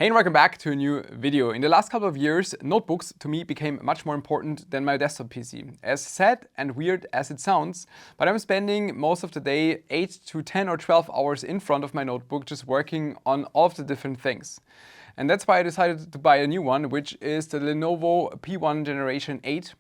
Hey and welcome back to a new video. In the last couple of years, notebooks to me became much more important than my desktop PC. As sad and weird as it sounds, but I'm spending most of the day 8 to 10 or 12 hours in front of my notebook just working on all of the different things. And that's why I decided to buy a new one, which is the Lenovo P1 Generation 8.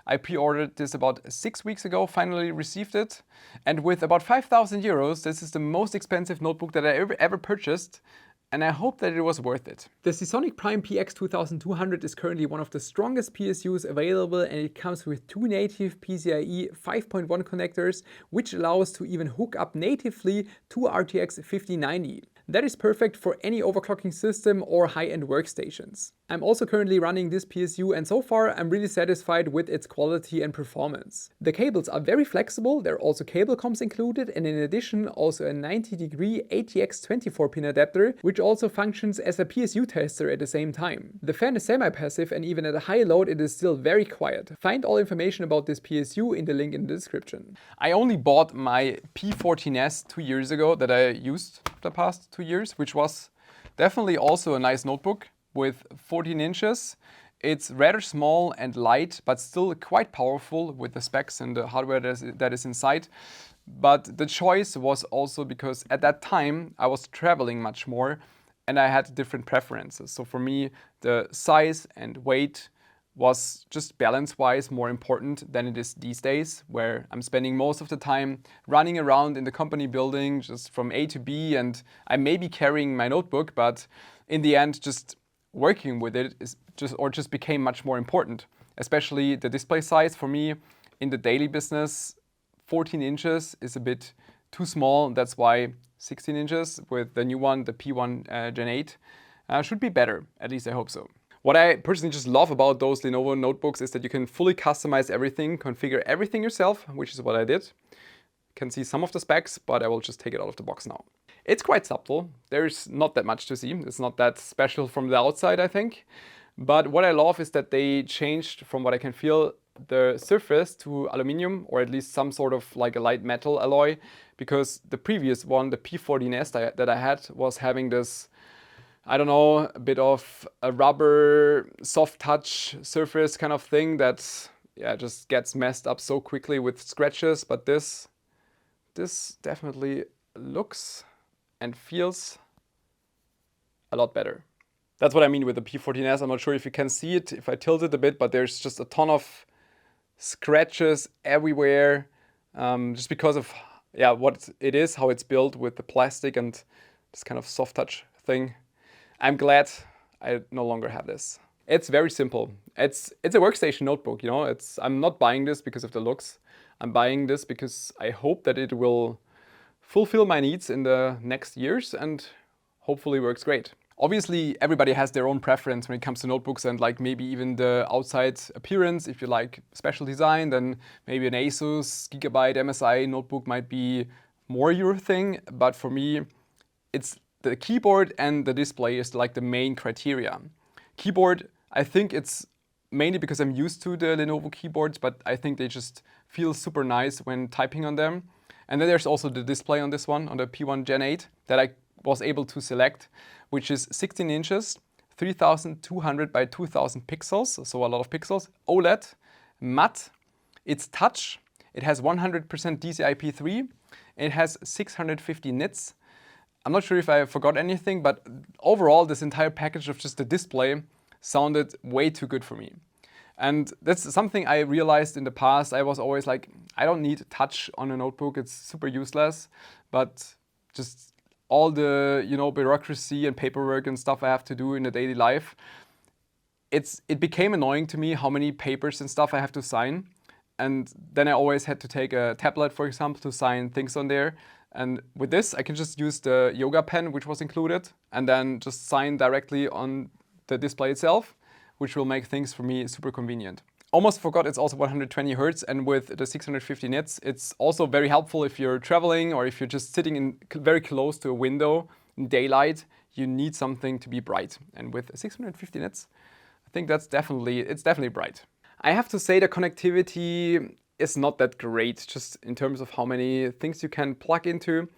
I pre-ordered this about 6 weeks ago, finally received it. And with about 5,000 euros, this is the most expensive notebook that I ever purchased. And I hope that it was worth it. The Seasonic PX 2200 is currently one of the strongest PSUs available, and it comes with two native PCIe 5.1 connectors, which allows to even hook up natively to RTX 5090. That is perfect for any overclocking system or high-end workstations. I'm also currently running this PSU, and so far I'm really satisfied with its quality and performance. The cables are very flexible, there are also cable comms included, and in addition also a 90-degree ATX 24-pin adapter, which also functions as a PSU tester at the same time. The fan is semi-passive, and even at a high load it is still very quiet. Find all information about this PSU in the link in the description. I only bought my P14S 2 years ago that I used the past 2 years, which was definitely also a nice notebook with 14 inches. It's rather small and light, but still quite powerful with the specs and the hardware that is inside. But the choice was also because at that time I was traveling much more and I had different preferences. So for me, the size and weight was just balance-wise more important than it is these days, where I'm spending most of the time running around in the company building just from A to B, and I may be carrying my notebook, but in the end just working with it just became much more important. Especially the display size for me in the daily business, 14 inches is a bit too small. That's why 16 inches with the new one, the P1 Gen 8, should be better. At least I hope so. What I personally just love about those Lenovo notebooks is that you can fully customize everything, configure everything yourself, which is what I did. You can see some of the specs, but I will just take it out of the box now. It's quite subtle. There's not that much to see. It's not that special from the outside, I think. But what I love is that they changed, from what I can feel, the surface to aluminum, or at least some sort of like a light metal alloy, because the previous one, the P14S that I had, was having this, I don't know, a bit of a rubber soft touch surface kind of thing that just gets messed up so quickly with scratches. But this definitely looks and feels a lot better. That's what I mean with the P14S. I'm not sure if you can see it if I tilt it a bit, but there's just a ton of scratches everywhere, just because of what it is, how it's built with the plastic and this kind of soft touch thing. I'm glad I no longer have this. It's very simple. It's a workstation notebook, you know. I'm not buying this because of the looks. I'm buying this because I hope that it will fulfill my needs in the next years and hopefully works great. Obviously, everybody has their own preference when it comes to notebooks and like maybe even the outside appearance. If you like special design, then maybe an Asus Gigabyte MSI notebook might be more your thing. But for me, it's the keyboard and the display is like the main criteria. Keyboard, I think it's mainly because I'm used to the Lenovo keyboards, but I think they just feel super nice when typing on them. And then there's also the display on this one, on the P1 Gen 8, that I was able to select, which is 16 inches, 3200 by 2000 pixels, so a lot of pixels, OLED, matte, it's touch, it has 100% DCI-P3, it has 650 nits. I'm not sure if I forgot anything, but overall this entire package of just the display sounded way too good for me. And that's something I realized in the past. I was always like, I don't need touch on a notebook, it's super useless, but just all the, you know, bureaucracy and paperwork and stuff I have to do in the daily life, it became annoying to me how many papers and stuff I have to sign. And then I always had to take a tablet, for example, to sign things on there. And with this, I can just use the yoga pen, which was included, and then just sign directly on the display itself, which will make things for me super convenient. Almost forgot it's also 120 Hz, and with the 650 nits, it's also very helpful if you're traveling or if you're just sitting very close to a window in daylight, you need something to be bright. And with 650 nits, I think it's definitely bright. I have to say the connectivity is not that great, just in terms of how many things you can plug into.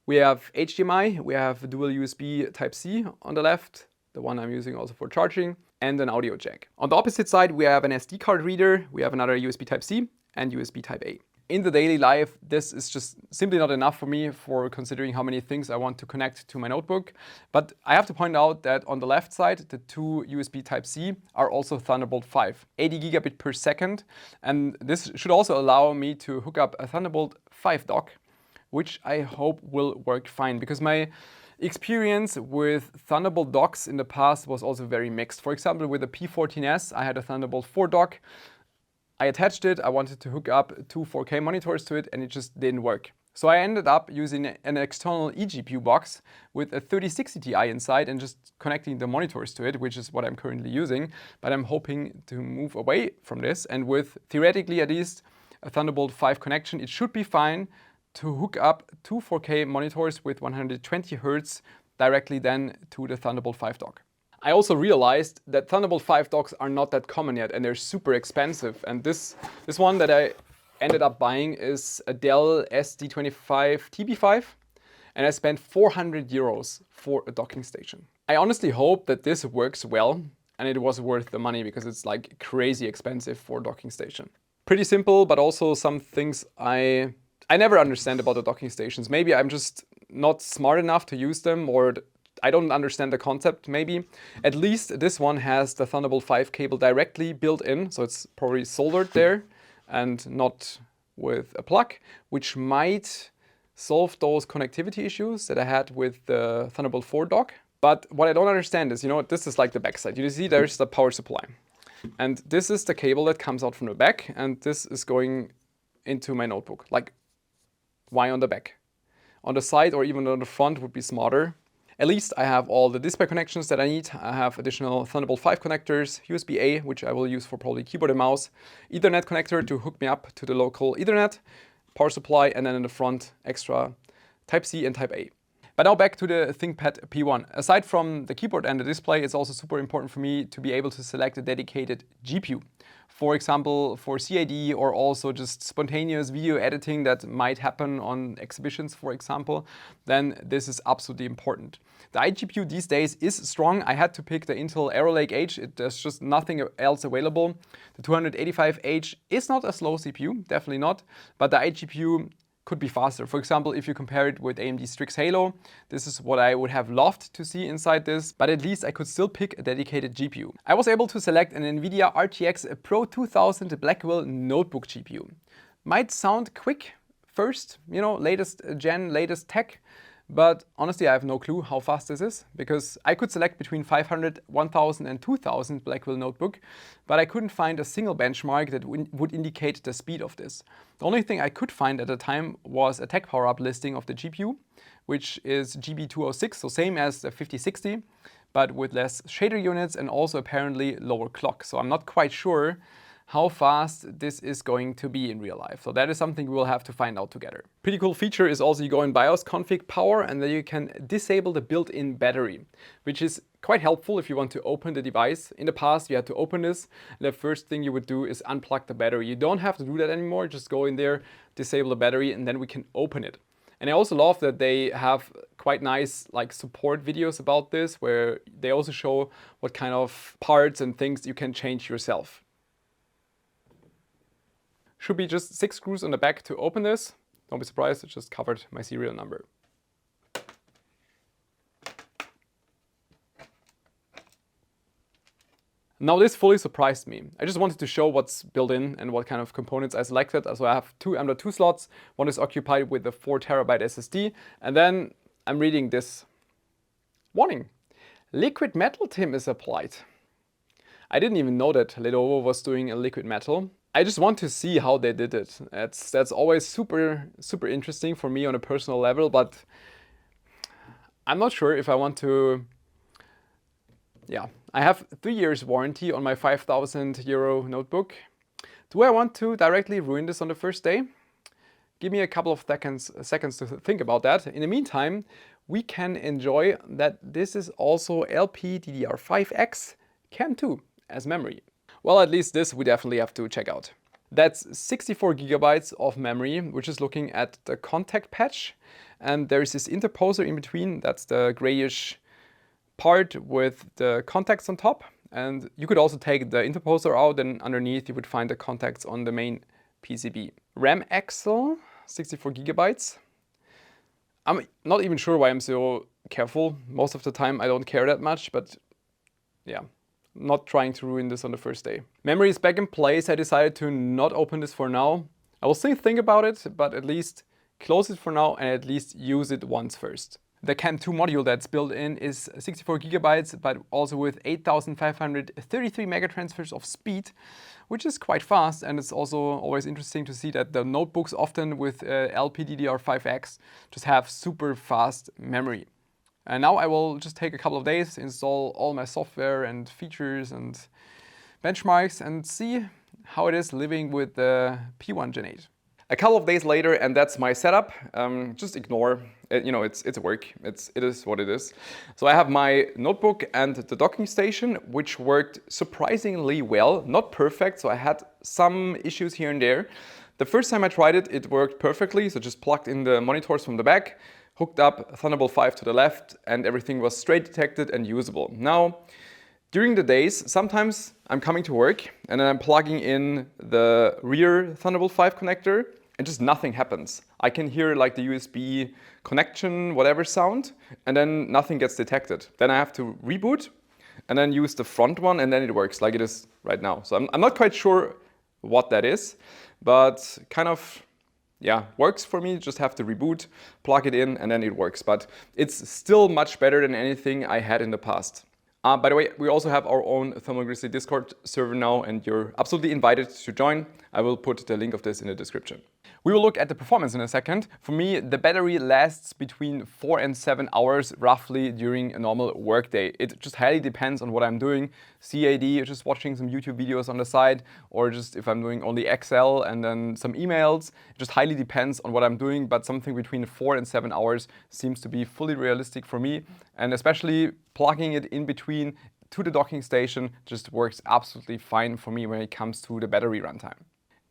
We have HDMI, we have dual USB Type-C on the left, the one I'm using also for charging, and an audio jack. On the opposite side, we have an SD card reader, we have another USB Type-C and USB Type-A. In the daily life, this is just simply not enough for me for considering how many things I want to connect to my notebook. But I have to point out that on the left side, the two USB Type-C are also Thunderbolt 5, 80 gigabit per second. And this should also allow me to hook up a Thunderbolt 5 dock, which I hope will work fine, because my experience with Thunderbolt docks in the past was also very mixed. For example, with the P14S, I had a Thunderbolt 4 dock. I attached it, I wanted to hook up two 4K monitors to it, and it just didn't work. So I ended up using an external eGPU box with a 3060 Ti inside and just connecting the monitors to it, which is what I'm currently using. But I'm hoping to move away from this, and with theoretically at least a Thunderbolt 5 connection, it should be fine to hook up two 4K monitors with 120 Hz directly then to the Thunderbolt 5 dock. I also realized that Thunderbolt 5 docks are not that common yet, and they're super expensive. And this one that I ended up buying is a Dell SD25 TB5, and I spent 400 euros for a docking station. I honestly hope that this works well, and it was worth the money, because it's like crazy expensive for a docking station. Pretty simple, but also some things I never understand about the docking stations. Maybe I'm just not smart enough to use them, or I don't understand the concept maybe. At least this one has the Thunderbolt 5 cable directly built in, so it's probably soldered there and not with a plug, which might solve those connectivity issues that I had with the Thunderbolt 4 dock. But what I don't understand is, this is like the back side. You see there's the power supply. And this is the cable that comes out from the back, and this is going into my notebook. Like, why on the back? On the side or even on the front would be smarter. At least I have all the display connections that I need. I have additional Thunderbolt 5 connectors, USB-A, which I will use for probably keyboard and mouse, Ethernet connector to hook me up to the local Ethernet, power supply, and then in the front, extra Type-C and Type-A. But now back to the ThinkPad P1. Aside from the keyboard and the display, it's also super important for me to be able to select a dedicated GPU. For example, for CAD or also just spontaneous video editing that might happen on exhibitions, for example, then this is absolutely important. The iGPU these days is strong. I had to pick the Intel Arrow Lake H. There's just nothing else available. The 285H is not a slow CPU, definitely not, but the iGPU could be faster. For example, if you compare it with AMD Strix Halo, this is what I would have loved to see inside this, but at least I could still pick a dedicated GPU. I was able to select an NVIDIA RTX Pro 2000 Blackwell notebook GPU. Might sound quick first, latest gen, latest tech, but honestly I have no clue how fast this is, because I could select between 500, 1000 and 2000 Blackwell notebook, but I couldn't find a single benchmark that would indicate the speed of this. The only thing I could find at the time was a tech power-up listing of the GPU, which is GB206, so same as the 5060, but with less shader units and also apparently lower clock. So I'm not quite sure how fast this is going to be in real life. So that is something we'll have to find out together. Pretty cool feature is also you go in BIOS config power, and then you can disable the built-in battery, which is quite helpful if you want to open the device. In the past you had to open this, and the first thing you would do is unplug the battery. You don't have to do that anymore, just go in there, disable the battery, and then we can open it. And I also love that they have quite nice support videos about this, where they also show what kind of parts and things you can change yourself. Should be just 6 screws on the back to open this. Don't be surprised, it just covered my serial number. Now this fully surprised me. I just wanted to show what's built in and what kind of components I selected. So I have two M.2 slots. One is occupied with the 4 TB SSD. And then I'm reading this warning. Liquid metal tin is applied. I didn't even know that Lenovo was doing a liquid metal. I just want to see how they did it. That's always super interesting for me on a personal level, but I'm not sure if I want to. Yeah, I have 3 years warranty on my 5,000 euro notebook. Do I want to directly ruin this on the first day? Give me a couple of seconds to think about that. In the meantime, we can enjoy that this is also LPDDR5X CAMM2 as memory. Well, at least this we definitely have to check out. That's 64 gigabytes of memory, which is looking at the contact patch. And there's this interposer in between, that's the grayish part with the contacts on top, and you could also take the interposer out, and underneath you would find the contacts on the main PCB. RAM axle, 64 gigabytes. I'm not even sure why I'm so careful. Most of the time I don't care that much, but yeah, not trying to ruin this on the first day. Memory is back in place. I decided to not open this for now. I will still think about it, but at least close it for now and at least use it once first. The CAMM2 module that's built in is 64 gigabytes, but also with 8,533 megatransfers of speed, which is quite fast. And it's also always interesting to see that the notebooks often with LPDDR5X just have super fast memory. And now I will just take a couple of days, install all my software and features and benchmarks and see how it is living with the P1 Gen8. A couple of days later, and that's my setup. Just ignore it, you know, it's work. It is what it is. So I have my notebook and the docking station, which worked surprisingly well. Not perfect, so I had some issues here and there. The first time I tried it, it worked perfectly. So just plugged in the monitors from the back, hooked up Thunderbolt 5 to the left, and everything was straight detected and usable. Now, during the days, sometimes I'm coming to work and then I'm plugging in the rear Thunderbolt 5 connector and just nothing happens. I can hear like the USB connection, whatever sound, and then nothing gets detected. Then I have to reboot and then use the front one and then it works like it is right now. So I'm not quite sure what that is, but kind of, yeah, works for me. Just have to reboot, plug it in and then it works. But it's still much better than anything I had in the past. By the way, we also have our own Thermal Grizzly Discord server now, and you're absolutely invited to join. I will put the link of this in the description. We will look at the performance in a second. For me, the battery lasts between 4 and 7 hours roughly during a normal workday. It just highly depends on what I'm doing. CAD, just watching some YouTube videos on the side, or just if I'm doing only Excel and then some emails. It just highly depends on what I'm doing, but something between 4 and 7 hours seems to be fully realistic for me. And especially plugging it in between to the docking station just works absolutely fine for me when it comes to the battery runtime.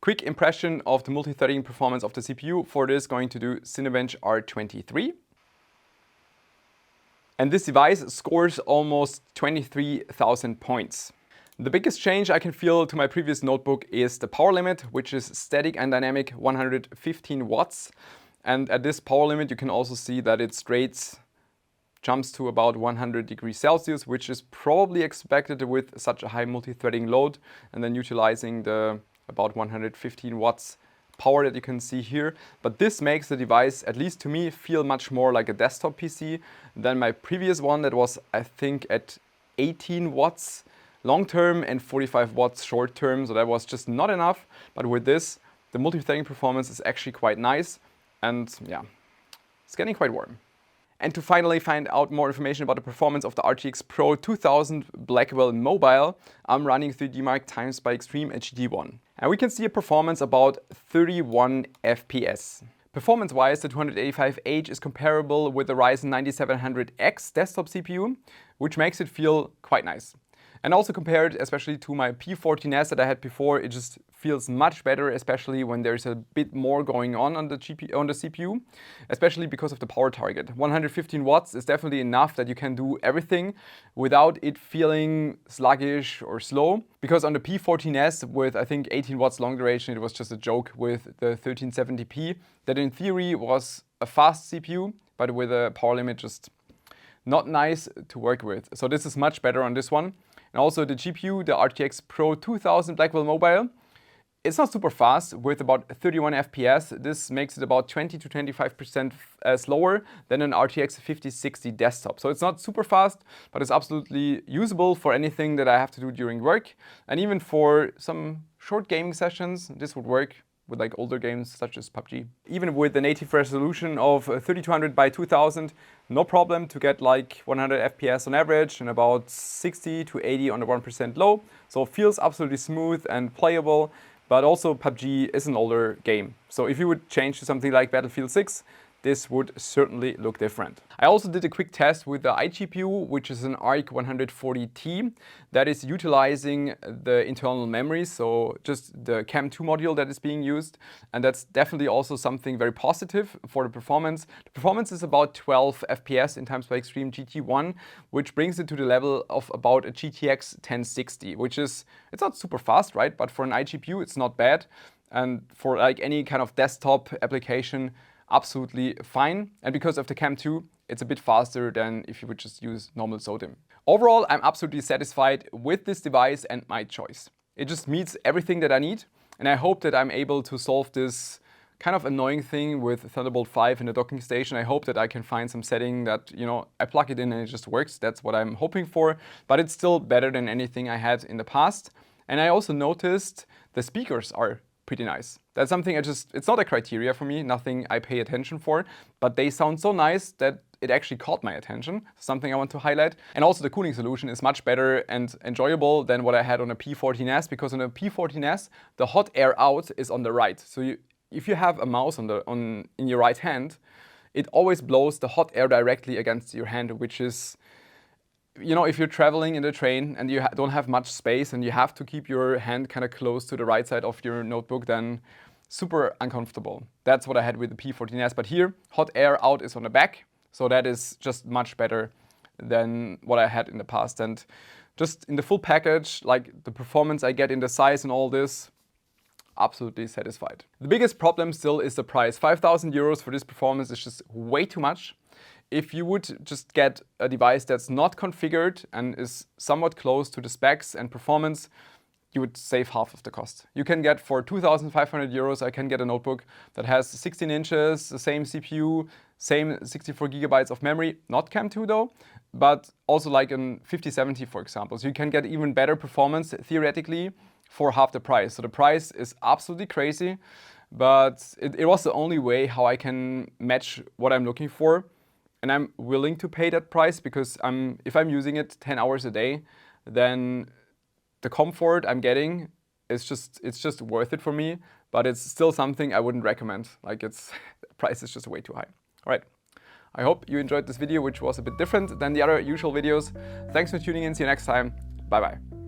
Quick impression of the multi-threading performance of the CPU. For this, going to do Cinebench R23. And this device scores almost 23,000 points. The biggest change I can feel to my previous notebook is the power limit, which is static and dynamic 115 watts. And at this power limit, you can also see that it straight jumps to about 100 degrees Celsius, which is probably expected with such a high multi-threading load, and then utilizing the about 115 watts power that you can see here. But this makes the device, at least to me, feel much more like a desktop PC than my previous one that was, I think, at 18 watts long-term and 45 watts short-term, so that was just not enough. But with this, the multi-threading performance is actually quite nice, and yeah, it's getting quite warm. And to finally find out more information about the performance of the RTX Pro 2000 Blackwell Mobile, I'm running 3D Mark times by Extreme HD1. And we can see a performance about 31 FPS. Performance-wise, the 285H is comparable with the Ryzen 9700X desktop CPU, which makes it feel quite nice. And also compared especially to my P14S that I had before, it just feels much better, especially when there's a bit more going on the CPU, especially because of the power target. 115 watts is definitely enough that you can do everything without it feeling sluggish or slow. Because on the P14S with I think 18 watts long duration, it was just a joke with the 1370p that in theory was a fast CPU, but with a power limit just not nice to work with. So this is much better on this one. And also the GPU, the RTX Pro 2000 Blackwell Mobile, it's not super fast with about 31 FPS. This makes it about 20 to 25% slower than an RTX 5060 desktop. So it's not super fast, but it's absolutely usable for anything that I have to do during work. And even for some short gaming sessions, this would work with like older games such as PUBG. Even with the native resolution of 3200 by 2000, no problem to get like 100 FPS on average and about 60 to 80 on the 1% low. So it feels absolutely smooth and playable, but also PUBG is an older game. So if you would change to something like Battlefield 6, this would certainly look different. I also did a quick test with the iGPU, which is an ARC 140T that is utilizing the internal memory, so just the CAMM2 module that is being used. And that's definitely also something very positive for the performance. The performance is about 12 FPS in times by extreme GT1, which brings it to the level of about a GTX 1060, which is, it's not super fast, right? But for an iGPU, it's not bad. And for like any kind of desktop application, absolutely fine. And because of the CAMM2, it's a bit faster than if you would just use normal SODIMM. Overall, I'm absolutely satisfied with this device and my choice. It just meets everything that I need. And I hope that I'm able to solve this kind of annoying thing with Thunderbolt 5 in the docking station. I hope that I can find some setting that, you know, I plug it in and it just works. That's what I'm hoping for. But it's still better than anything I had in the past. And I also noticed the speakers are pretty nice. That's something it's not a criteria for me, nothing I pay attention for, but they sound so nice that it actually caught my attention, something I want to highlight. And also the cooling solution is much better and enjoyable than what I had on a P14S, because on a P14S, the hot air out is on the right. So if you have a mouse in your right hand, it always blows the hot air directly against your hand, which is, you know, if you're traveling in the train and you don't have much space and you have to keep your hand kind of close to the right side of your notebook, then super uncomfortable. That's what I had with the P14S. But here, hot air out is on the back. So that is just much better than what I had in the past. And just in the full package, like the performance I get in the size and all this, absolutely satisfied. The biggest problem still is the price. 5,000 euros for this performance is just way too much. If you would just get a device that's not configured and is somewhat close to the specs and performance, you would save half of the cost. You can get for 2,500 euros, I can get a notebook that has 16 inches, the same CPU, same 64 gigabytes of memory, not CAMM2 though, but also like an 5070, for example. So you can get even better performance theoretically for half the price. So the price is absolutely crazy, but it was the only way how I can match what I'm looking for. And I'm willing to pay that price because if I'm using it 10 hours a day, then the comfort I'm getting is just worth it for me. But it's still something I wouldn't recommend. Like the price is just way too high. All right. I hope you enjoyed this video, which was a bit different than the other usual videos. Thanks for tuning in. See you next time. Bye bye.